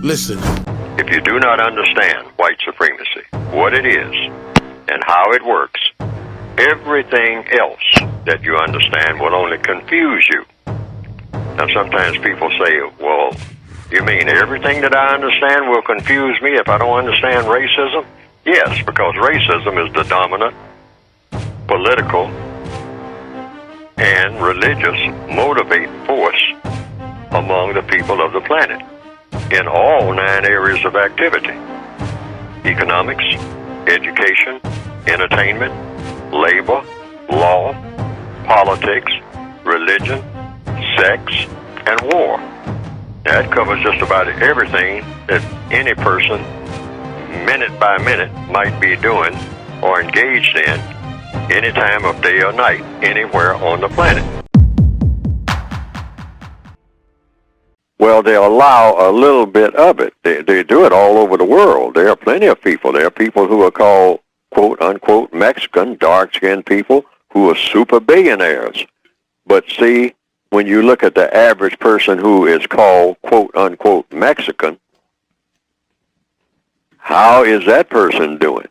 Listen. If you do not understand white supremacy, what it is, and how it works, everything else that you understand will only confuse you. Now, sometimes people say, well, you mean everything that I understand will confuse me if I don't understand racism? Yes, because racism is the dominant political and religious motivating force among the people of the planet in all 9 areas of activity: economics, education, entertainment, labor, law, politics, religion, sex, and war. That covers just about everything that any person, minute by minute, might be doing or engaged in any time of day or night, anywhere on the planet. Well, they allow a little bit of it. They do it all over the world. There are plenty of people. There are people who are called, quote, unquote, Mexican, dark-skinned people who are super billionaires. But see, when you look at the average person who is called, quote, unquote, Mexican, how is that person doing?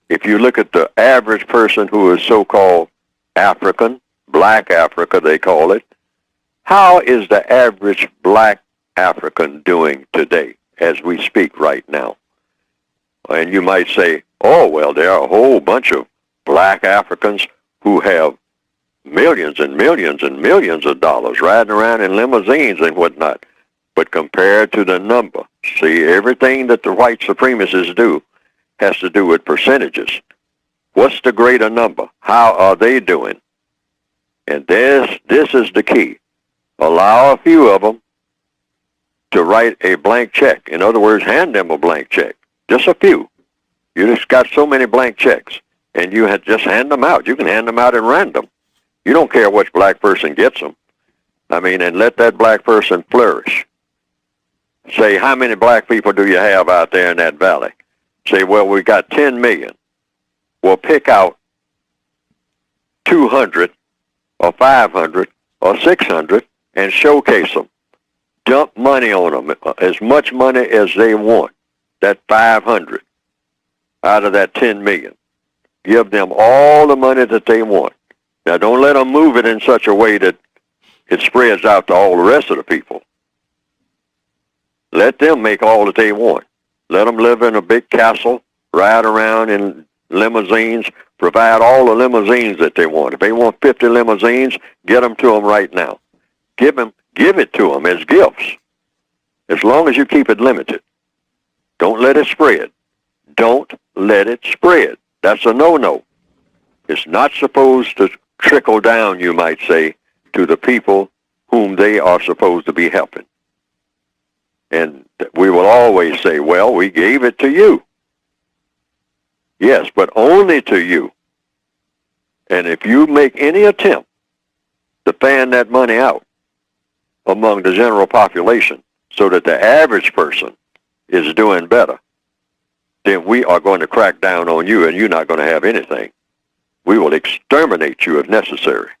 If you look at the average person who is so-called African, black Africa they call it, how is the average black African doing today as we speak right now? And you might say, oh, well, there are a whole bunch of black Africans who have millions and millions and millions of dollars riding around in limousines and whatnot. But compared to the number, see, everything that the white supremacists do has to do with percentages. What's the greater number? How are they doing? And this is the key. Allow a few of them to write a blank check. In other words, hand them a blank check. Just a few. You just got so many blank checks, and you just hand them out. You can hand them out at random. You don't care which black person gets them. I mean, and let that black person flourish. Say, how many black people do you have out there in that valley? Say, well, we got 10 million. Well, pick out 200 or 500 or 600 and showcase them. Dump money on them, as much money as they want. That 500 out of that 10 million. Give them all the money that they want. Now, don't let them move it in such a way that it spreads out to all the rest of the people. Let them make all that they want. Let them live in a big castle, ride around in limousines, provide all the limousines that they want. If they want 50 limousines, get them to them right now. Give it to them as gifts, as long as you keep it limited. Don't let it spread. Don't let it spread. That's a no-no. It's not supposed to trickle down, you might say, to the people whom they are supposed to be helping. And we will always say, well, we gave it to you. Yes, but only to you. And if you make any attempt to fan that money out among the general population so that the average person is doing better, then we are going to crack down on you and you're not going to have anything. We will exterminate you if necessary.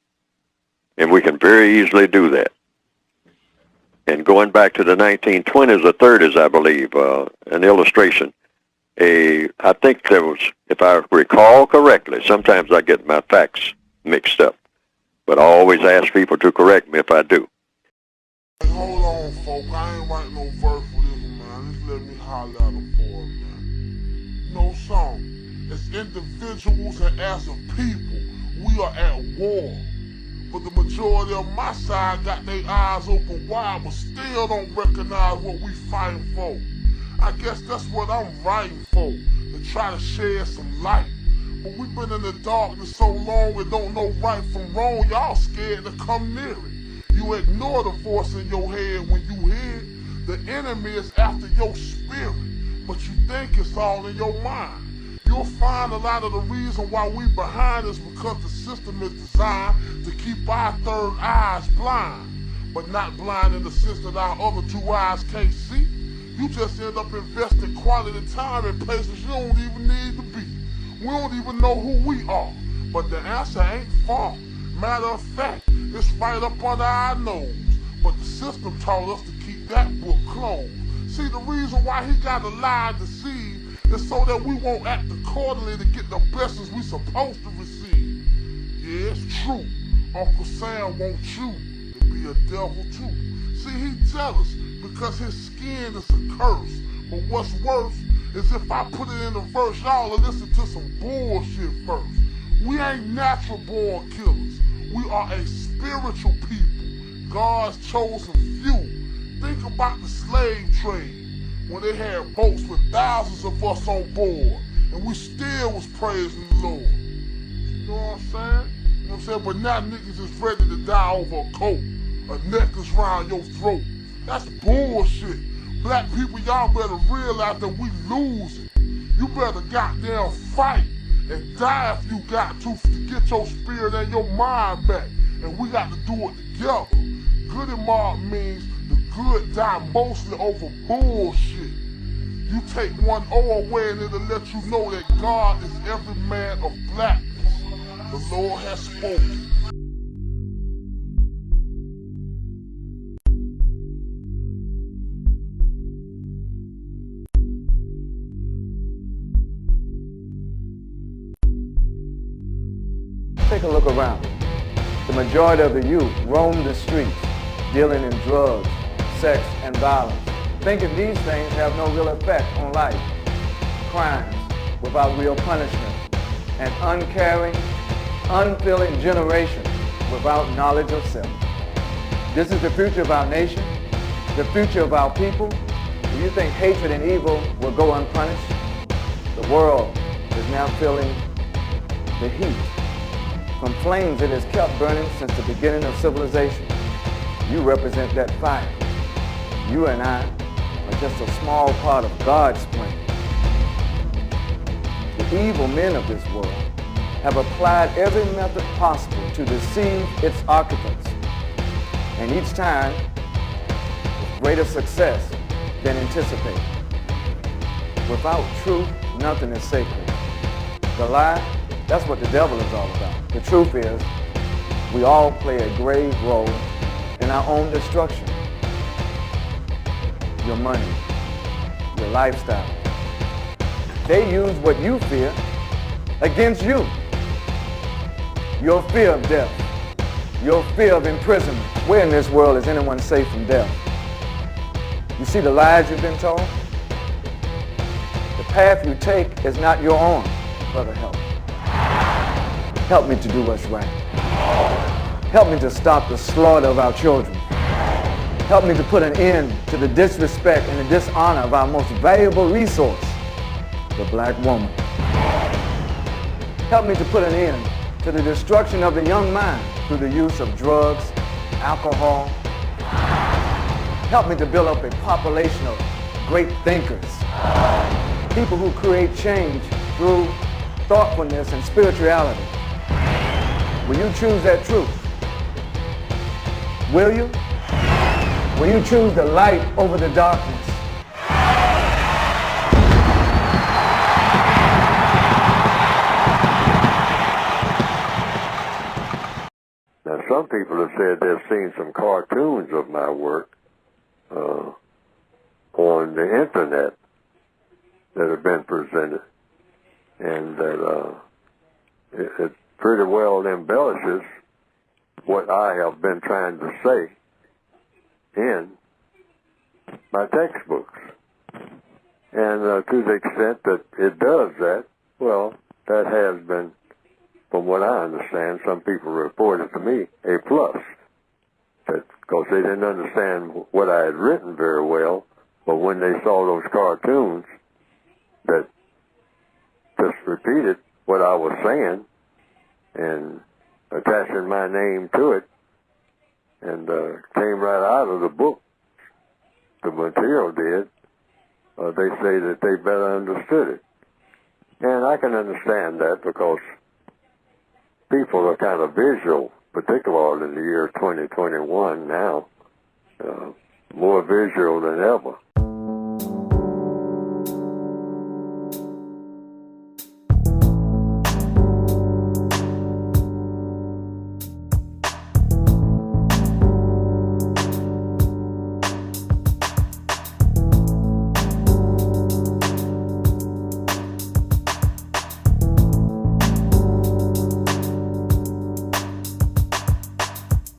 And we can very easily do that. And going back to the 1920s or 30s, I believe, an illustration, I think there was, if I recall correctly, sometimes I get my facts mixed up, but I always ask people to correct me if I do. Hey, hold on, folks. I ain't writing no verse for this one, man. Just let me holler at them for it, man. No song. As individuals and as a people, we are at war. But the majority of my side got their eyes open wide, but still don't recognize what we fighting for. I guess that's what I'm writing for, to try to shed some light. But we've been in the darkness so long we don't know right from wrong. Y'all scared to come near it. You ignore the voice in your head when you hear it. The enemy is after your spirit, but you think it's all in your mind. You'll find a lot of the reason why we behind is because the system is designed to keep our third eyes blind, but not blind in the sense that our other two eyes can't see. You just end up investing quality time in places you don't even need to be. We don't even know who we are, but the answer ain't far. Matter of fact, it's right up under our nose, but the system taught us to keep that book closed. See, the reason why he got to lie and deceive is so that we won't act accordingly to get the blessings we supposed to receive. Yeah, it's true. Uncle Sam wants you to be a devil too. See, he jealous because his skin is a curse. But what's worse is if I put it in a verse, y'all will listen to some bullshit first. We ain't natural born killers. We are a spiritual people, God's chosen few. Think about the slave trade when they had boats with thousands of us on board and we still was praising the Lord. You know what I'm saying? You know what I'm saying? But now niggas is ready to die over a coat, a necklace around your throat. That's bullshit. Black people, y'all better realize that we losing. You better goddamn fight and die if you got to get your spirit and your mind back. And we got to do it together. Good and mob means the good die mostly over bullshit. You take one O away and it'll let you know that God is every man of blackness. The Lord has spoken. Take a look around. The majority of the youth roam the streets, dealing in drugs, sex, and violence, thinking these things have no real effect on life. Crimes without real punishment, an uncaring, unfeeling generation without knowledge of self. This is the future of our nation, the future of our people. Do you think hatred and evil will go unpunished? The world is now feeling the heat from flames it has kept burning since the beginning of civilization. You represent that fire. You and I are just a small part of God's plan. The evil men of this world have applied every method possible to deceive its occupants, and each time with greater success than anticipated. Without truth, nothing is sacred. The lie, that's what the devil is all about. The truth is, we all play a grave role in our own destruction. Your money, your lifestyle. They use what you fear against you. Your fear of death, your fear of imprisonment. Where in this world is anyone safe from death? You see the lies you've been told? The path you take is not your own. Brother, help. Help me to do what's right. Help me to stop the slaughter of our children. Help me to put an end to the disrespect and the dishonor of our most valuable resource, the black woman. Help me to put an end to the destruction of the young mind through the use of drugs, alcohol. Help me to build up a population of great thinkers, people who create change through thoughtfulness and spirituality. Will you choose that truth? Will you? Will you choose the light over the darkness? Now, some people have said they've seen some cartoons of my work on the internet that have been presented, and that it pretty well embellishes what I have been trying to say in my textbooks. And to the extent that it does that, well, that has been, from what I understand, some people reported to me, a plus. Because they didn't understand what I had written very well, but when they saw those cartoons that just repeated what I was saying and attaching my name to it, and came right out of the book, the material did, they say that they better understood it. And I can understand that because people are kind of visual, particularly in the year 2021 now, more visual than ever.